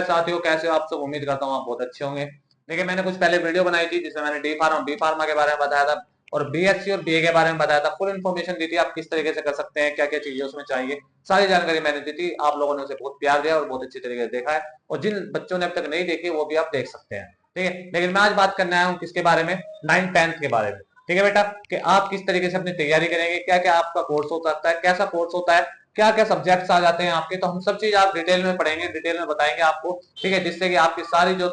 साथियों, कैसे हो आप सब? उम्मीद करता हूँ आप बहुत अच्छे होंगे। देखिए, मैंने कुछ पहले वीडियो बनाई थी जिसमें मैंने बी फार्मा के बारे में बताया था और बीएससी और बीए के बारे में बताया था। फुल इन्फॉर्मेशन दी थी आप किस तरीके से कर सकते हैं, क्या क्या चीजें उसमें चाहिए, सारी जानकारी मैंने दी थी। आप लोगों ने उसे बहुत प्यार दिया और बहुत अच्छी तरीके से देखा है। और जिन बच्चों ने अब तक नहीं देखी वो भी आप देख सकते हैं। ठीक है, लेकिन मैं आज बात करने आया हूँ किसके बारे में? 9th 10th के बारे में। ठीक है बेटा, कि आप किस तरीके से अपनी तैयारी करेंगे, क्या क्या आपका कोर्स हो सकता है, कैसा कोर्स होता है, क्या क्या सब्जेक्ट्स आ जाते हैं आपके। तो हम सब चीज आप डिटेल में पढ़ेंगे, डिटेल में बताएंगे आपको। ठीक है, जिससे कि आपकी सारी जो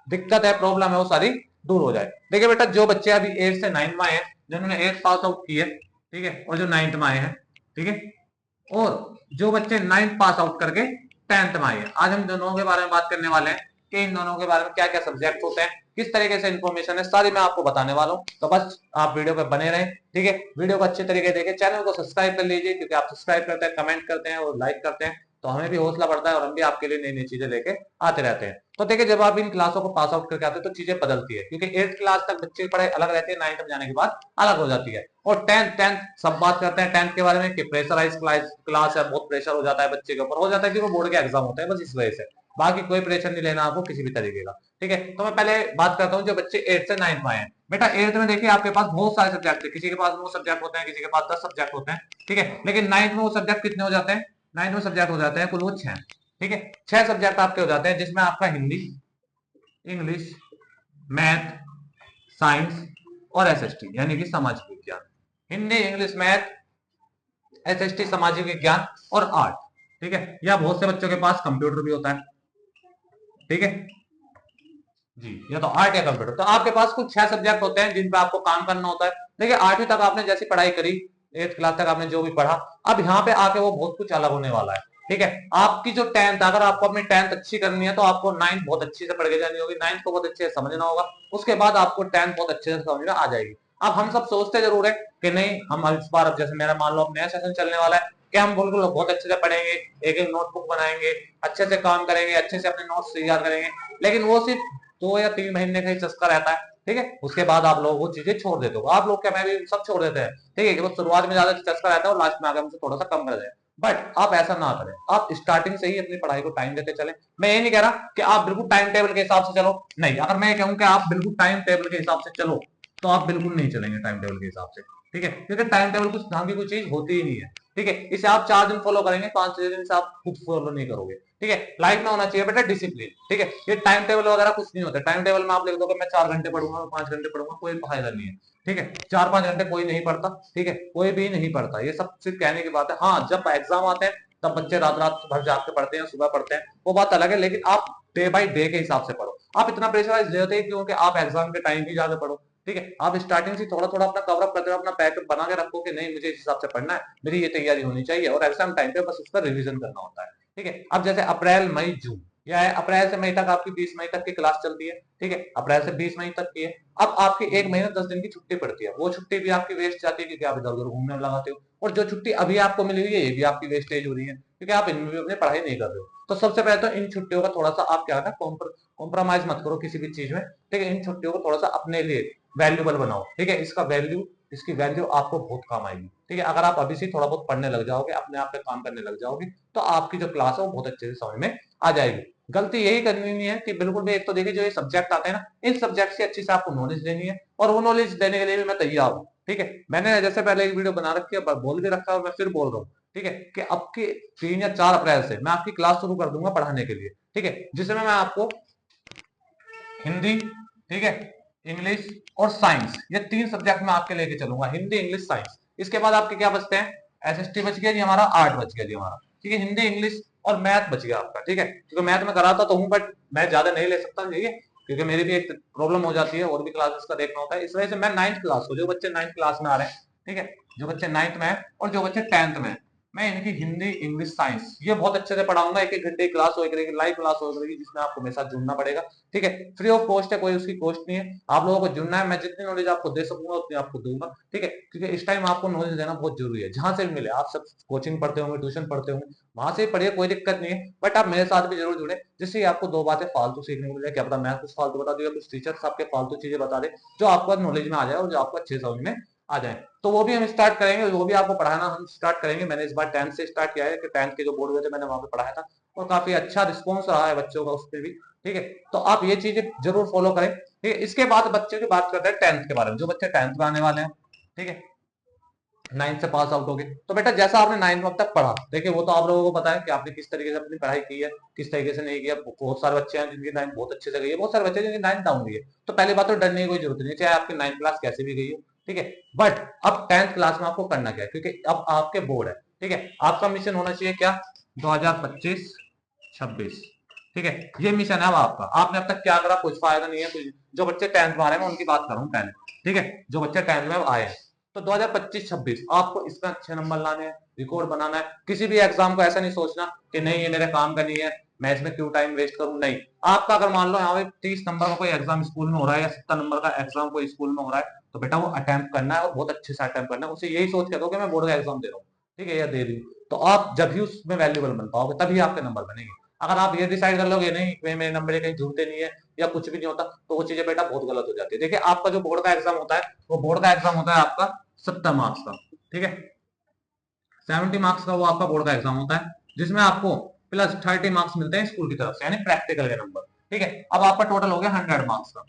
दिक्कत है, प्रॉब्लम है, वो सारी दूर हो जाए। देखिए बेटा, जो बच्चे अभी 8 से 9 में आए हैं, जिन्होंने 8 पास आउट की है, ठीक है, और जो 9th में आए हैं, ठीक है, और जो बच्चे 9th पास आउट करके 10th में आए हैं, आज हम दोनों के बारे में बात करने वाले हैं कि इन दोनों के बारे में क्या क्या सब्जेक्ट होते हैं, किस तरीके से इन्फॉर्मेशन है, सारी मैं आपको बताने वाला हूँ। तो बस आप वीडियो पे बने रहें। ठीक है, वीडियो को अच्छे तरीके देखें, चैनल को सब्सक्राइब कर लीजिए, क्योंकि आप सब्सक्राइब करते हैं, कमेंट करते हैं और लाइक करते हैं तो हमें भी हौसला बढ़ता है और हम भी आपके लिए नई नई चीजें लेके आते रहते हैं। तो देखिए, जब आप इन क्लासों को पास आउट करके आते हैं तो चीजें बदलती है, क्योंकि 8th क्लास तक बच्चे की पढ़ाई अलग रहती है, 9th में जाने के बाद अलग हो जाती है। और 10th सब बात करते हैं 10th के बारे में कि प्रेशराइज क्लास है, बहुत प्रेशर हो जाता है बच्चे के ऊपर, हो जाता है क्योंकि बोर्ड के एग्जाम होते हैं, बस इस वजह से। बाकी कोई प्रेशर नहीं लेना आपको किसी भी तरीके का। ठीक है, तो मैं पहले बात करता हूँ जो बच्चे 8th से 9th में आए हैं। बेटा, 8th में देखिए आपके पास बहुत सारे सब्जेक्ट है, किसी के पास 9 सब्जेक्ट होते हैं, किसी के पास 10 सब्जेक्ट होते हैं। ठीक है, लेकिन 9th में वो सब्जेक्ट कितने हो जाते हैं? 9th में सब्जेक्ट हो जाते हैं कुल वो 6। ठीक है, 6 सब्जेक्ट आपके हो जाते हैं, जिसमें आपका हिंदी, इंग्लिश, मैथ, साइंस और एसएसटी यानी कि सामाजिक विज्ञान। हिंदी, इंग्लिश, मैथ, एसएसटी, सामाजिक विज्ञान और आर्ट। ठीक है, या बहुत से बच्चों के पास कंप्यूटर भी होता है। ठीक है जी, या तो आर्ट या कंप्यूटर। तो आपके पास कुछ 6 सब्जेक्ट होते हैं जिन पे आपको काम करना होता है। देखिए, 8वीं तक आपने जैसी पढ़ाई करी, 8th क्लास तक आपने जो भी पढ़ा, अब यहाँ पे आके वो बहुत कुछ अलग होने वाला है। ठीक है, आपकी जो 10th, अगर आपको अपनी 10th अच्छी करनी है तो आपको 9th बहुत अच्छी से पढ़ के जानी होगी, 9th को बहुत अच्छे से समझना होगा, उसके बाद आपको 10th बहुत अच्छे से समझ में आ जाएगी। अब हम सब सोचते जरूर है कि नहीं, हम इस बार, अब जैसे मेरा मान लो अब नया सेशन चलने वाला है, कि हम बिल्कुल बहुत अच्छे से पढ़ेंगे, एक एक नोटबुक बनाएंगे, अच्छे से काम करेंगे, अच्छे से अपने नोट्स तैयार करेंगे। लेकिन वो सिर्फ 2 या 3 महीने का ही चस्का रहता है। ठीक है, उसके बाद आप लोग वो चीजें छोड़ देते हो। आप लोग क्या, मैं भी सब छोड़ देते हैं। ठीक है, कि वो शुरुआत में ज्यादा चस्का रहता है और लास्ट में आकर हमसे थोड़ा सा कम कर जाए। बट आप ऐसा ना करें, आप स्टार्टिंग से ही अपनी पढ़ाई को टाइम देते चले। मैं ये नहीं कह रहा कि आप बिल्कुल टाइम टेबल के हिसाब से चलो, नहीं। अगर मैं कहूं कि आप बिल्कुल टाइम टेबल के हिसाब से चलो, तो आप बिल्कुल नहीं चलेंगे टाइम टेबल के हिसाब से। ठीक है, क्योंकि टाइम टेबल कुछ नाम की कोई चीज होती ही नहीं है। ठीक है, इसे आप 4 दिन फॉलो करेंगे, 5 दिन से आप खुद फॉलो नहीं करोगे। ठीक है, लाइफ में होना चाहिए बेटा डिसिप्लिन। ठीक है, ये टाइम टेबल वगैरह कुछ नहीं होता। टाइम टेबल में आप लिख दो कि मैं 4 घंटे पढ़ूंगा, 5 घंटे पढ़ूंगा, कोई फायदा नहीं है। ठीक है, 4 5 घंटे कोई नहीं पढ़ता। ठीक है, कोई भी नहीं पढ़ता, ये सब सिर्फ कहने की बात है। हाँ, जब एग्जाम आते हैं तब बच्चे रात रात भर जाग के पढ़ते हैं, सुबह पढ़ते हैं, वो बात अलग है। लेकिन आप डे बाई डे के हिसाब से पढ़ो। आप इतना प्रेशराइज लेते हैं क्योंकि आप एग्जाम के टाइम ही जाके पढ़ो। ठीक है, आप स्टार्टिंग से थोड़ा थोड़ा अपना कवर अप करते हो, अपना पैकअप बना के रखो कि नहीं, मुझे इस हिसाब से पढ़ना है, मेरी ये तैयारी होनी चाहिए, और एग्जाम टाइम पे बस उसका रिवीजन करना होता है। ठीक है, अब जैसे अप्रैल मई जून, या है अप्रैल से मई तक आपकी 20 मई तक की क्लास चलती है। ठीक है, अप्रैल से 20 मई तक की है। अब आपकी 1 महीना 10 दिन की छुट्टी पड़ती है, वो छुट्टी भी आपकी वेस्ट जाती है क्योंकि आप इधर उधर घूमने में लगाते हो। और जो छुट्टी अभी आपको मिली हुई है, ये भी आपकी वेस्टेज हो रही है, क्योंकि आप इनमें भी अपनी पढ़ाई नहीं कर रहे हो। तो सबसे पहले तो इन छुट्टियों का थोड़ा सा आप क्या है, कॉम्प्रोमाइज मत करो किसी भी चीज में। ठीक है, इन छुट्टियों को थोड़ा सा अपने लिए वैल्यूबल बनाओ। ठीक है, इसकी वैल्यू आपको बहुत काम आएगी। ठीक है, अगर आप अभी से थोड़ा बहुत पढ़ने लग जाओगे, अपने आप पे काम करने लग जाओगे, तो आपकी जो क्लास है वो बहुत अच्छे से समझ में आ जाएगी। गलती यही करनी नहीं है कि बिल्कुल भी, एक तो देखिए जो ये सब्जेक्ट आते हैं ना, इन सब्जेक्ट से अच्छी से आपको नॉलेज देनी है, और वो नॉलेज देने के लिए भी मैं तैयार हूँ। ठीक है, मैंने जैसे पहले एक वीडियो बना रखी है, बोल भी रखा है, और मैं फिर बोल रहा हूँ। ठीक है, कि अब के 3 या 4 अप्रैल से मैं आपकी क्लास शुरू कर दूंगा पढ़ाने के लिए। ठीक है, जिसमें मैं आपको हिंदी, ठीक है, इंग्लिश और साइंस, ये 3 सब्जेक्ट में आपके लेके चलूंगा, हिंदी, इंग्लिश, साइंस। इसके बाद आपके क्या बचते हैं? एसएसटी बच गया जी हमारा, आर्ट बच गया जी हमारा। ठीक है, हिंदी, इंग्लिश और मैथ बच गया आपका। ठीक है, क्योंकि मैथ में कराता तो हूँ, बट मैं ज्यादा नहीं ले सकता। ठीक है, क्योंकि मेरी भी एक प्रॉब्लम हो जाती है, और भी क्लासेस का देखना होता है, इस वजह से मैं 9th क्लास को, जो बच्चे 9th क्लास में आ रहे हैं, ठीक है, जो बच्चे 9th में है और जो बच्चे 10th में है, मैं इनकी हिंदी, इंग्लिश, साइंस ये बहुत अच्छे से पढ़ाऊंगा। एक एक घंटे की क्लास हो करेगी, लाइव क्लास हो करेगी, जिसमें आपको मेरे साथ जुड़ना पड़ेगा। ठीक है, फ्री ऑफ कॉस्ट है, कोई उसकी कॉस्ट नहीं है। आप लोगों को जुड़ना है, मैं जितनी नॉलेज आपको दे सकूंगा उतनी आपको दूंगा। ठीक है, क्योंकि इस टाइम आपको नॉलेज देना बहुत जरूरी है, जहां से भी मिले। आप सब कोचिंग पढ़ते होंगे, ट्यूशन पढ़ते होंगे, वहां से पढ़िए, कोई दिक्कत नहीं है, बट आप मेरे साथ भी जरूर जुड़े, जिससे आपको 2 बातें फालतू सीखने को मिले। क्या पता मैं कुछ फालतू बता दूं, या कुछ टीचर्स आपके फालतू चीजें बता दे, जो आपको नॉलेज में आ जाए और जो आपको अच्छे समझ में आ जाए, तो वो भी हम स्टार्ट करेंगे, वो भी आपको पढ़ाना हम स्टार्ट करेंगे। मैंने इस बार 10th से स्टार्ट किया है कि 10th के जो बोर्ड हुए थे मैंने वहां पे पढ़ाया था, और काफी अच्छा रिस्पॉन्स रहा है बच्चों का उसमें भी। ठीक है, तो आप ये चीजें जरूर फॉलो करें। ठीक है, इसके बाद बच्चे की बात करते हैं 10th के बारे में, जो बच्चे 10th में आने वाले हैं। ठीक है, 9th से पास आउट हो गए, तो बेटा जैसा आपने 9th अब तक पढ़ा, देखिए वो तो आप लोगों को पता है कि आपने किस तरीके से अपनी पढ़ाई की है, किस तरीके से नहीं किया। बहुत सारे बच्चे हैं जिनकी 9th बहुत अच्छे से गई है, बहुत सारे बच्चे हैं जिनकी 9th डाउन गई है। तो पहली बात तो डरने की कोई जरूरत नहीं, चाहे आपकी 9th क्लास कैसे भी गई हो। ठीक है, बट अब 10th क्लास में आपको करना क्या है, क्योंकि अब आपके बोर्ड है। ठीक है, आपका मिशन होना चाहिए क्या, 2025-26। ठीक है, ये मिशन है अब आपका। आपने अब तक क्या करा, कुछ फायदा नहीं है कुछ। जो बच्चे 10th में आ रहे हैं मैं उनकी बात कर रहा हूँ पहले। ठीक है, जो बच्चे 10th में आए हैं, तो 2025-26 आपको इसमें अच्छे नंबर लाने हैं, रिकॉर्ड बनाना है। किसी भी एग्जाम को ऐसा नहीं सोचना कि नहीं ये मेरे काम का नहीं है, मैं इसमें क्यों टाइम वेस्ट करूं। नहीं, आपका अगर मान लो यहाँ पे 30 नंबर का कोई एग्जाम स्कूल में हो रहा है या 70 नंबर का एग्जाम कोई स्कूल में हो रहा है, तो बेटा वो अटेम्प्ट करना है और बहुत अच्छे से अटेम्प्ट करना है। उसे यही सोच के दो कि मैं बोर्ड का एग्जाम दे रहा हूँ, ठीक है, या दे रही हूँ। तो आप जब भी उसमें वैल्यूबल बन पाओगे तभी आपके नंबर बनेंगे। अगर आप ये डिसाइड कर लोगे नहीं मेरे नंबर कहीं झूठते नहीं है या कुछ भी नहीं होता, तो वो चीजें बेटा बहुत गलत हो जाती है। देखिए आपका जो बोर्ड का एग्जाम होता है, वो बोर्ड का एग्जाम होता है आपका 70 मार्क्स का। ठीक है, 70 मार्क्स का वो आपका बोर्ड का एग्जाम होता है, जिसमें आपको प्लस 30 मार्क्स मिलते हैं स्कूल की तरफ से, यानी प्रैक्टिकल के नंबर। ठीक है, अब आपका टोटल हो गया 100 मार्क्स का।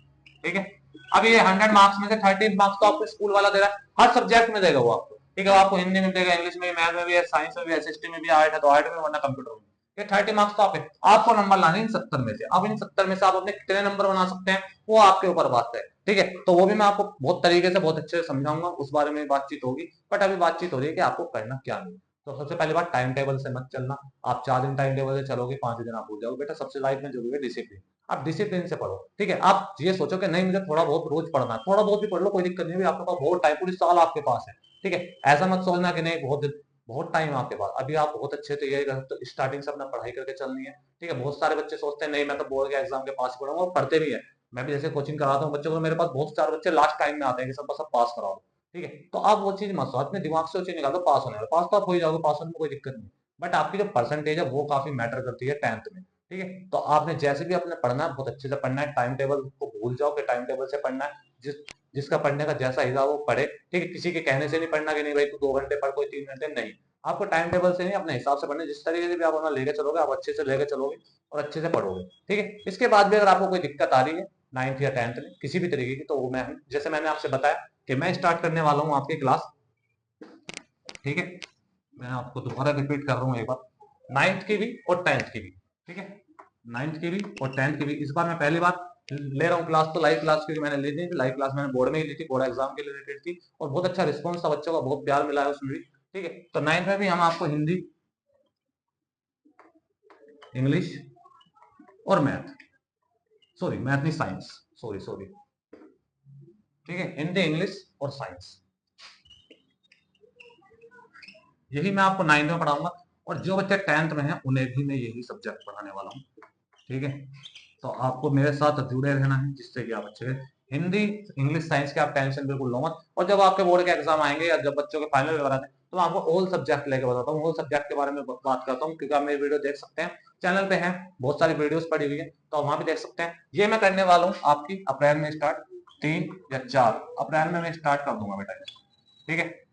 ठीक है, अब ये 100 मार्क्स में से 30 मार्क्स तो आपको स्कूल वाला दे रहा है, हर सब्जेक्ट में देगा वो आपको। ठीक है, आपको हिंदी में देगा, इंग्लिश में, मैथ में भी है, साइंस में भी है, एसएसटी में भी, आर्ट है तो आर्ट में, वरना कंप्यूटर में। ये 30 मार्क्स तो आपको नंबर लाने इन 70 में से। अब इन 70 में से आप अपने कितने नंबर बना सकते हैं, वो आपके ऊपर बात है। ठीक है, तो वो भी मैं आपको बहुत तरीके से बहुत अच्छे से समझाऊंगा, उस बारे में बातचीत होगी। बट अभी बातचीत हो रही है कि आपको करना क्या नहीं। तो सबसे पहली बात, टाइम टेबल से मत चलना। आप 4 दिन टाइम टेबल से चलोगे, 5 दिन आप भूल जाओगे। बेटा सबसे लाइफ में जरूरी है डिसिप्लिन, आप डिसिप्लिन से पढ़ो। ठीक है, आप ये सोचो कि नहीं मुझे थोड़ा बहुत रोज पढ़ना है, थोड़ा बहुत भी पढ़ लो, कोई दिक्कत नहीं है, आपके पास बहुत टाइम, पूरी साल आपके पास है। ठीक है, ऐसा मत सोचना कि नहीं बहुत बहुत टाइम आपके पास, अभी आप बहुत अच्छे तैयारी कर सकते हो, स्टार्टिंग से अपना पढ़ाई करके चलनी है। ठीक है, बहुत सारे बच्चे सोचते हैं नहीं मैं तो बोर्ड के एग्जाम के पास पढ़ूंगा, और पढ़ते भी है। मैं भी जैसे कोचिंग कराता हूँ बच्चों को, मेरे पास बहुत सारे बच्चे लास्ट टाइम में आते हैं कि सब बस सब पास करा दो। ठीक है, तो आप वो चीज मत सोचो, अपने दिमाग से वो चीज निकाल दो, पास होने वाला, पास तो आप हो ही जाओगे, पास होने में कोई दिक्कत नहीं। बट आपकी जो परसेंटेज है वो काफी मैटर करती है 10th में। ठीक है, तो आपने जैसे भी अपने पढ़ना है बहुत अच्छे से पढ़ना है, टाइम टेबल को भूल जाओ कि टाइम टेबल से पढ़ना है। जिसका पढ़ने का जैसा हिसाब वो पढ़े। ठीक है, किसी के कहने से नहीं पढ़ना कि नहीं भाई तू 2 घंटे पढ़, कोई 3 घंटे, नहीं। आपको टाइम टेबल से नहीं, अपने हिसाब से पढ़ना, जिस तरीके से भी आप अपना लेके चलोगे आप अच्छे से लेके चलोगे और अच्छे से पढ़ोगे। ठीक है, इसके बाद भी अगर आपको कोई दिक्कत आ रही है 9th या 10th में किसी भी तरीके की, तो वो मैं जैसे मैंने आपसे बताया कि मैं स्टार्ट करने वाला हूँ आपकी क्लास। ठीक है, मैं आपको दोबारा रिपीट कर रहा हूँ एक बार, 9th की भी और 10th की भी। ठीक है, 9th की भी और 10th की भी। इस बार मैं पहली बार ले रहा हूँ क्लास, तो लाइव क्लास, क्योंकि मैंने ली थी लाइव क्लास, मैंने बोर्ड में ही ली थी, बोर्ड एग्जाम के रिलेटेड थी, और बहुत अच्छा रिस्पॉन्स था बच्चों का, बहुत प्यार मिला है उसमें भी। ठीक है, तो 9th में भी हम आपको हिंदी, इंग्लिश और मैथ, सॉरी मैथ नहीं साइंस, सॉरी सॉरी, ठीक है, हिंदी इंग्लिश और साइंस, यही मैं आपको 9th में पढ़ाऊंगा। और जो बच्चे 10th में हैं उन्हें भी मैं यही सब्जेक्ट पढ़ाने वाला हूँ। ठीक है, तो आपको मेरे साथ जुड़े रहना है, जिससे कि आप अच्छे हिंदी इंग्लिश साइंस के आप टेंशन बिल्कुल लो मत। और जब आपके बोर्ड के एग्जाम आएंगे या जब बच्चों के फाइनल पेपर आते हैं, तो मैं आपको ऑल सब्जेक्ट लेके बताता हूँ, ऑल सब्जेक्ट के बारे में बात करता हूँ, क्योंकि आप मेरी वीडियो देख सकते हैं, चैनल पे है, बहुत सारी वीडियोस पड़ी हुई है, तो आप वहां भी देख सकते हैं। ये मैं करने वाला हूँ आपकी अप्रैल में स्टार्ट, 3 या 4 अप्रैल में मैं स्टार्ट कर दूंगा बेटा। ठीक है,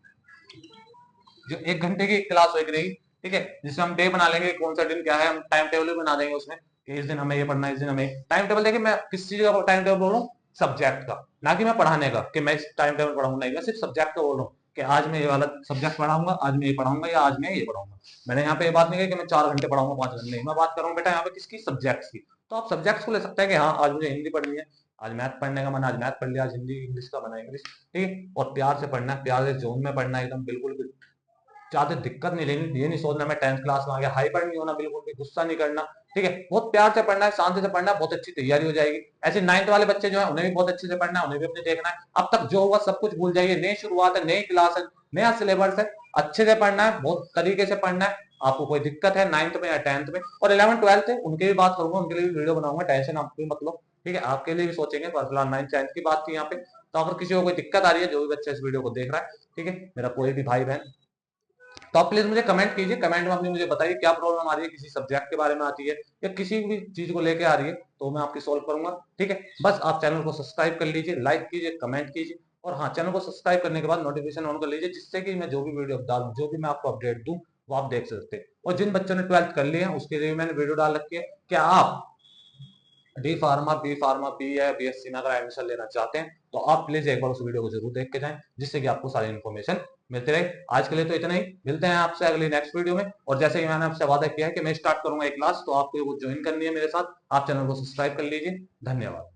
जो 1 घंटे की क्लास होगी, ठीक है, जिसमें हम डे बना लेंगे, कौन सा दिन क्या है, हम टाइम टेबल भी बना देंगे उसमें कि इस दिन हमें ये पढ़ना है, इस दिन हमें टाइम टेबल। देखिए मैं किस चीज का टाइम टेबल बोल रहा हूँ, सब्जेक्ट का, ना कि मैं पढ़ाने का कि मैं इस टाइम टेबल पढ़ाऊंगा, नहीं, मैं सिर्फ सब्जेक्ट का बोल रहा हूँ कि आज मैं ये वाला सब्जेक्ट पढ़ाऊंगा, आज मैं ये पढ़ाऊंगा या आज मैं ये पढ़ाऊंगा। मैंने यहाँ पे ये बात नहीं कही कि मैं 4 घंटे पढ़ाऊंगा, 5 घंटे नहीं, मैं बात कर रहा हूँ बेटा यहाँ पे किसकी, सब्जेक्ट की। तो आप सब्जेक्ट्स को ले सकते हैं कि हाँ आज मुझे हिंदी पढ़नी है, आज मैथ पढ़ने का मन, आज मैथ पढ़ लिया, आज हिंदी इंग्लिश का बना इंग्लिश। ठीक है, और प्यार से पढ़ना है, प्यार से जोन में पढ़ना है, एकदम बिल्कुल भी ज्यादा दिक्कत नहीं लेनी, ये नहीं सोचना मैं 10th क्लास में आ गया, हाइपर नहीं होना, बिल्कुल भी गुस्सा नहीं करना। ठीक है, बहुत प्यार से पढ़ना है, शांति से पढ़ना है, बहुत अच्छी तैयारी हो जाएगी। ऐसे 9th वाले बच्चे जो है उन्हें भी बहुत अच्छे से पढ़ना है, उन्हें भी अपने देखना है, अब तक जो हुआ सब कुछ भूल जाइए, नई शुरुआत है, नई क्लास है, नया सिलेबस है, अच्छे से पढ़ना है, बहुत तरीके से पढ़ना है। आपको कोई दिक्कत है 9th में या 10th में, और 11 12th है उनकी भी बात करूंगा, उनके लिए भी वीडियो बनाऊंगा, टेंशन आपको मत लो। ठीक है, आपके लिए भी सोचेंगे, पर फिलहाल 9th 10th की बात थी यहाँ पे। तो अगर किसी को कोई दिक्कत आ रही है, जो भी बच्चा इस वीडियो को देख रहा है, ठीक है, मेरा कोई भी भाई बहन, तो आप प्लीज मुझे कमेंट कीजिए, कमेंट में अपनी मुझे बताइए क्या प्रॉब्लम आ रही है, किसी सब्जेक्ट के बारे में आती है या किसी भी चीज को लेके आ रही है, तो मैं आपकी सॉल्व करूंगा। ठीक है, बस आप चैनल को सब्सक्राइब कर लीजिए, लाइक कीजिए, कमेंट कीजिए, और हाँ, चैनल को सब्सक्राइब करने के बाद नोटिफिकेशन ऑन कर लीजिए, जिससे कि मैं जो भी वीडियो डालूं, जो भी मैं आपको अपडेट दूं, वो आप देख सकते हैं। और जिन बच्चों ने 12th कर लिया है उसके लिए मैंने वीडियो डाल रखी है। क्या आप D pharma, B pharma, B या बीएससी में अगर एडमिशन लेना चाहते हैं तो आप प्लीज एक बार उस वीडियो को जरूर देख के जाएं, जिससे कि आपको सारी इन्फॉर्मेशन मिलती रहे। आज के लिए तो इतना ही, मिलते हैं आपसे अगली नेक्स्ट वीडियो में। और जैसे कि मैंने आपसे वादा किया है कि मैं स्टार्ट करूंगा एक क्लास, तो आपको वो ज्वाइन करनी है मेरे साथ, आप चैनल को सब्सक्राइब कर लीजिए। धन्यवाद।